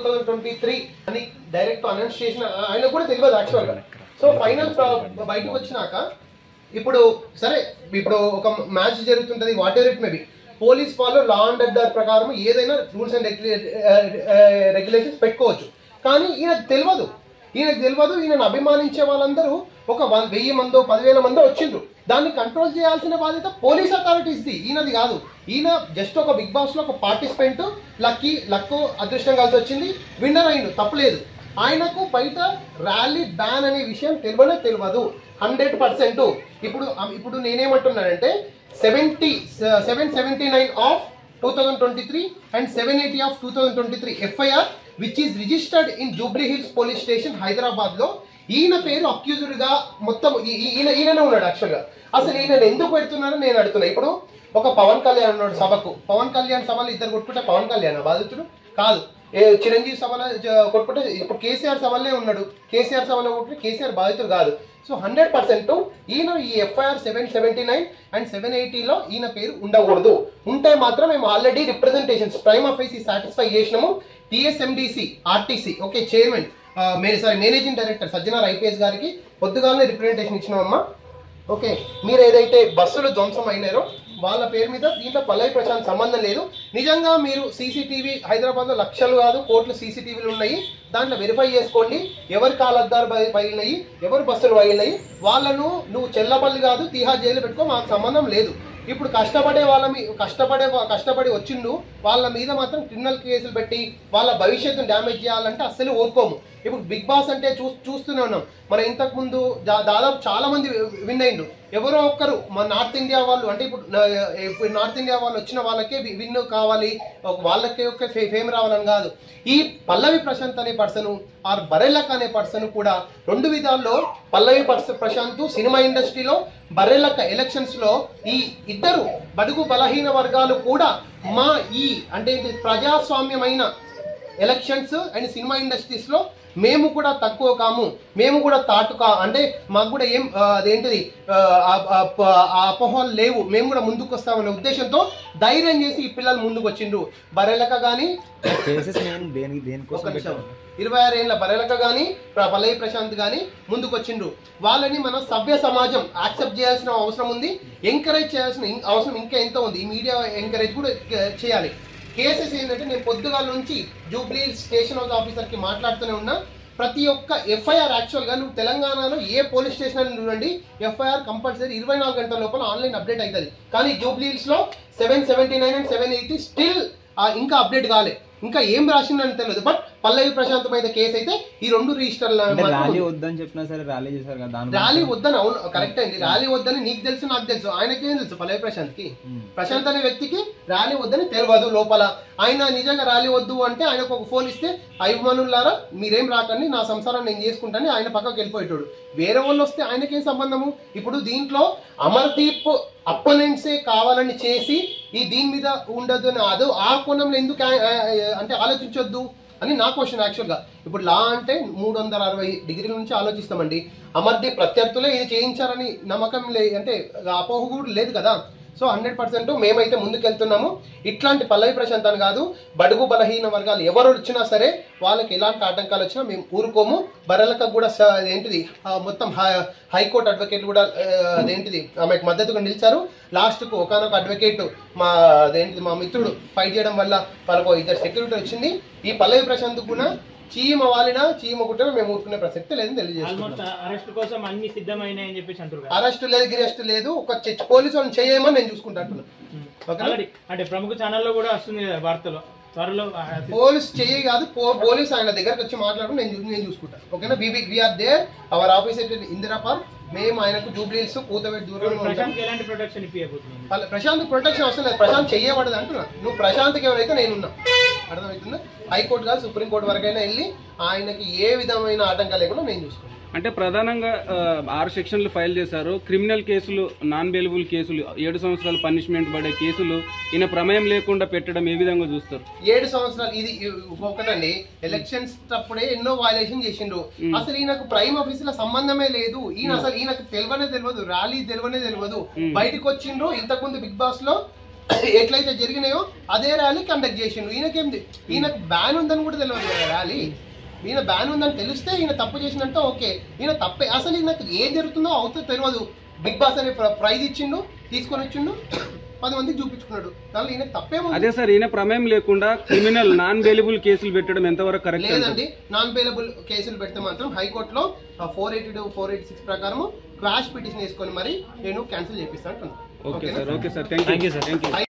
2023 అని direct announce చేసిన ఆయన కూడా తెలియదు యాక్చువల్ గా. సో ఫైనల్ బయటకు వచ్చినాక ఇప్పుడు సరే, ఇప్పుడు ఒక మ్యాచ్ జరుగుతుంటది, whatever it may be, police వాళ్ళు లా అండ్ ఆర్డర్ ప్రకారం ఏదైనా రూల్స్ అండ్ రెగ్యులేషన్స్ పెట్టుకోవచ్చు. కానీ ఈయనకు తెలియదు, ఈయనను అభిమానించే వాళ్ళందరూ ఒక 1000 మందో 10,000 మందో వచ్చిండ్రు. దాన్ని కంట్రోల్ చేయాల్సిన బాధ్యత పోలీస్ అథారిటీస్ది, ఈయనది కాదు. ఈయన జస్ట్ ఒక బిగ్ బాస్ లో ఒక పార్టిసిపెంట్, లక్ అదృష్టం కలిసి వచ్చింది, విన్నర్ అయిండు, తప్పలేదు. ఆయనకు బయట ర్యాలీ బ్యాన్ అనే విషయం తెలియదు 100%. ఇప్పుడు నేనేమంటున్నానంటే 779 of 2023 and 780 of 2023 FIR which is registered in Jubilee Hills Police Station Hyderabad లో ఈయన పేరు అక్యూజ్డ్ గా మొత్తం ఈయననే ఉన్నాడు. యాక్చువల్ గా అసలు ఈయన ఎందుకు పెడుతున్నారో నేను అడుగుతున్నా. ఇప్పుడు ఒక పవన్ కళ్యాణ్ ఉన్నాడు సభకు, పవన్ కళ్యాణ్ సభలో ఇద్దరు కొట్టుకుంటే పవన్ కళ్యాణ్ బాధితుడు కాదు. చిరంజీవి సభలో కొట్టుకుంటే ఇప్పుడు కేసీఆర్ సభలే ఉన్నాడు, కేసీఆర్ సభలో కొట్టుకుంటే కేసీఆర్ బాధితుడు కాదు. సో 100% ఈయన ఈ FIR 779 and 780లో ఈయన పేరు ఉండకూడదు. ఉంటే మాత్రం మేము already representations prime office satisfy చేసినాము. TSMDC RTC okay chairman managing director Sajjanar IPS గారికి పొద్దుగానే రిప్రజెంటేషన్ ఇచ్చినామమ్మా. ఓకే, మీరు ఏదైతే బస్సులు ధ్వంసం అయినారో వాళ్ళ పేరు మీద దీంట్లో పల్లవి ప్రశాంత్ సంబంధం లేదు. నిజంగా మీరు CCTV హైదరాబాద్లో లక్షలు కాదు కోట్లు CCTVలు ఉన్నాయి, దాంట్లో వెరిఫై చేసుకోండి. ఎవరు కాలద్దారు పగిలినాయి, ఎవరు బస్సులు పగిలినాయి, వాళ్ళను నువ్వు చెల్లపల్లి కాదు తీహార్ జైలు పెట్టుకో, మాకు సంబంధం లేదు. ఇప్పుడు కష్టపడి వచ్చిండు వాళ్ళ మీద మాత్రం క్రిమినల్ కేసులు పెట్టి వాళ్ళ భవిష్యత్తును డ్యామేజ్ చేయాలంటే అస్సలు ఊరుకోము. ఇప్పుడు బిగ్ బాస్ అంటే చూస్తూనే ఉన్నాం. మన ఇంతకు ముందు దాదాపు చాలా మంది విన్ అయిండు. ఎవరో ఒక్కరు మన నార్త్ ఇండియా వాళ్ళు, అంటే ఇప్పుడు నార్త్ ఇండియా వాళ్ళు వచ్చిన వాళ్ళకే విన్ కావాలి, వాళ్ళకే ఒక ఫేమ్ రావాలని కాదు. ఈ పల్లవి ప్రశాంత్ అనే పర్సన్ ఆర్ బరెలక్ అనే పర్సన్ కూడా 2 విధాల్లో, పల్లవి ప్రశాంత్ సినిమా ఇండస్ట్రీలో, బరెలక్క ఎలక్షన్స్ లో, ఈ ఇద్దరు బడుగు బలహీన వర్గాలు కూడా మా ఈ అంటే ప్రజాస్వామ్యమైన ఎలక్షన్స్ అండ్ సినిమా ఇండస్ట్రీస్ లో మేము కూడా తక్కువ కాము, మేము కూడా అంటే మాకు కూడా ఏం అదేంటిది అపోహలు లేవు, మేము కూడా ముందుకు వస్తామనే ఉద్దేశంతో ధైర్యం చేసి ఈ పిల్లలు ముందుకు వచ్చిండ్రు. బరెలక కానీ 26 ఏళ్ళ బరెలక కానీ పల్లవి ప్రశాంత్ కానీ ముందుకు వచ్చిండ్రు. వాళ్ళని మన సభ్య సమాజం యాక్సెప్ట్ చేయాల్సిన అవసరం ఉంది, ఎంకరేజ్ చేయాల్సిన అవసరం ఇంకా ఎంతో ఉంది. ఈ మీడియా ఎంకరేజ్ కూడా చేయాలి. కేసెస్ ఏంటంటే నేను పొద్దుగాల నుంచి జూబ్లీ స్టేషన్ హౌస్ ఆఫీసర్కి మాట్లాడుతూనే ఉన్నా. ప్రతి ఒక్క FIR యాక్చువల్గా నువ్వు తెలంగాణలో ఏ పోలీస్ స్టేషన్ అని చూడండి, FIR కంపల్సరీ 24 గంటల లోపల ఆన్లైన్ అప్డేట్ అవుతుంది. కానీ జూబ్లీ హిల్స్లో 779 and 780 స్టిల్ ఇంకా అప్డేట్ కాలే, ఇంకా ఏం రాసిందని తెలియదు. బట్ పల్లవి ప్రశాంత్ మీద కేసు అయితే ఈ 2 రిజిస్టర్ల ర్యాలీ వద్దని చెప్పినా సరే ర్యాలీ చేశారు కదా, ర్యాలీ వద్దని. అవును కరెక్ట్ అండి, ర్యాలీ వద్దని నీకు తెలుసు నాకు తెలుసు, ఆయనకేం తెలుసు పల్లవి ప్రశాంత్ కి, ప్రశాంత్ అనే వ్యక్తికి ర్యాలీ వద్దని తెలియదు లోపల. ఆయన నిజంగా ర్యాలీ వద్దు అంటే ఆయనకు ఒక ఫోన్ ఇస్తే అభిమానులారా మీరేం రాకండి, నా సంసారం నేను చేసుకుంటాను, ఆయన పక్కకి వెళ్ళిపోయేటోడు. వేరే వాళ్ళు వస్తే ఆయనకేం సంబంధము? ఇప్పుడు దీంట్లో అమర్దీప్ అపోనెంట్సే కావాలని చేసి దీని మీద ఉండదు అని అదో ఆ కోణంలో ఎందుకు అంటే ఆలోచించొద్దు అని నా క్వశ్చన్ యాక్చువల్గా. ఇప్పుడు లా అంటే 360 డిగ్రీల నుంచి ఆలోచిస్తామండి. అమర్దీప్ ప్రత్యర్థులే ఇది చేయించారని నమ్మకం అంటే అపోహ కూడా లేదు కదా. సో 100% మేమైతే ముందుకెళ్తున్నాము. ఇట్లాంటి పల్లవి ప్రశాంత్ అని కాదు, బడుగు బలహీన వర్గాలు ఎవరు వచ్చినా సరే వాళ్ళకి ఎలాంటి ఆటంకాలు వచ్చినా మేము ఊరుకోము. బరలకు కూడా ఏంటిది మొత్తం హైకోర్టు అడ్వకేట్లు కూడా అదేంటిది ఆమెకు మద్దతుగా నిలిచారు. లాస్ట్కు ఒకనొక అడ్వకేట్ మా మిత్రుడు ఫైట్ చేయడం వల్ల వాళ్ళకు 2 సెక్యూరిటీ వచ్చింది. ఈ పల్లవి ప్రశాంత్ కూడా చీమ వాలినా చీమ కుట్టినా మేము ఊరుకునే ప్రసక్తి లేదని తెలియజేస్తున్నాం. అరెస్ట్ లేదు, గిరెస్ట్ లేదు, ఒక పోలీసు వాళ్ళని చేయమని నేను చూసుకుంటాను. అంటే ప్రముఖ ఛానల్లో కూడా వస్తుంది వార్తలు, త్వరలో పోలీస్ చెయ్యి కాదు, పోలీస్ ఆయన దగ్గరకు వచ్చి మాట్లాడుకుని నేను చూసుకుంటాను. ఓకేనా, we are there, our office Indira Park. మేము ఆయనకు జూబ్లీ హిల్స్ కూతవేట్ దూరంలో ప్రశాంత్ ప్రొటెక్షన్ అవసరం లేదు, ప్రశాంత్ చెయ్యబడదు అంటున్నా. నువ్వు ప్రశాంత్కి ఎవరైతే నేనున్నా, అర్థమవుతుందా? హైకోర్టు కాదు సుప్రీంకోర్టు వరకైనా వెళ్ళి ఆయనకి ఏ విధమైన ఆటంకాలు లేకుండా నేను చూసుకుంటాను. అంటే ప్రధానంగా 6 సెక్షన్లు ఫైల్ చేశారు. క్రిమినల్ కేసులు, నాన్ బెయిలబుల్ కేసులు, 7 సంవత్సరాలు పనిష్మెంట్ పడే కేసులు ఈయన ప్రమేయం లేకుండా పెట్టడం ఏ విధంగా చూస్తారు? 7 సంవత్సరాలు ఇది ఒకటండి. ఎలక్షన్స్ అప్పుడే ఎన్నో వైలేషన్ చేసిండు. అసలు ఈయనకు ప్రైమ్ ఆఫీసుల సంబంధమే లేదు. ఈయనకు తెలియదు, ర్యాలీ తెలియదు. బయటకు వచ్చిండ్రు. ఇంతకుముందు బిగ్ బాస్ లో ఎట్లయితే జరిగినాయో అదే ర్యాలీ కండక్ట్ చేసిండు. ఈయనకు బ్యాన్ ఉందని కూడా తెలియదు కదా ర్యాలీ. ఈయన బ్యాన్ ఉందని తెలిస్తే ఈయన తప్పు చేసినట్టు ఓకే, ఈయన తప్పే. అసలు ఈయనకు ఏం జరుగుతుందో అవుతుందో తెలియదు. బిగ్ బాస్ అనే ప్రైజ్ ఇచ్చిండు, తీసుకొని వచ్చిండు, 10 మందికి చూపించుకున్నాడు. దానిలో ఈయన తప్పేమో. అదే సార్, ఈయన ప్రమేయం లేకుండా క్రిమినల్ నాన్ బెయిలబుల్ కేసులు పెట్టడం ఎంతవరకు కరెక్ట్? లేదండి, నాన్ బెయిలబుల్ కేసులు పెడితే మాత్రం హైకోర్టులో 482, 486 ప్రకారం క్వాష్ పిటిషన్ వేసుకొని మరి నేను క్యాన్సిల్ చేపిస్తాను. Okay sir, thank you sir.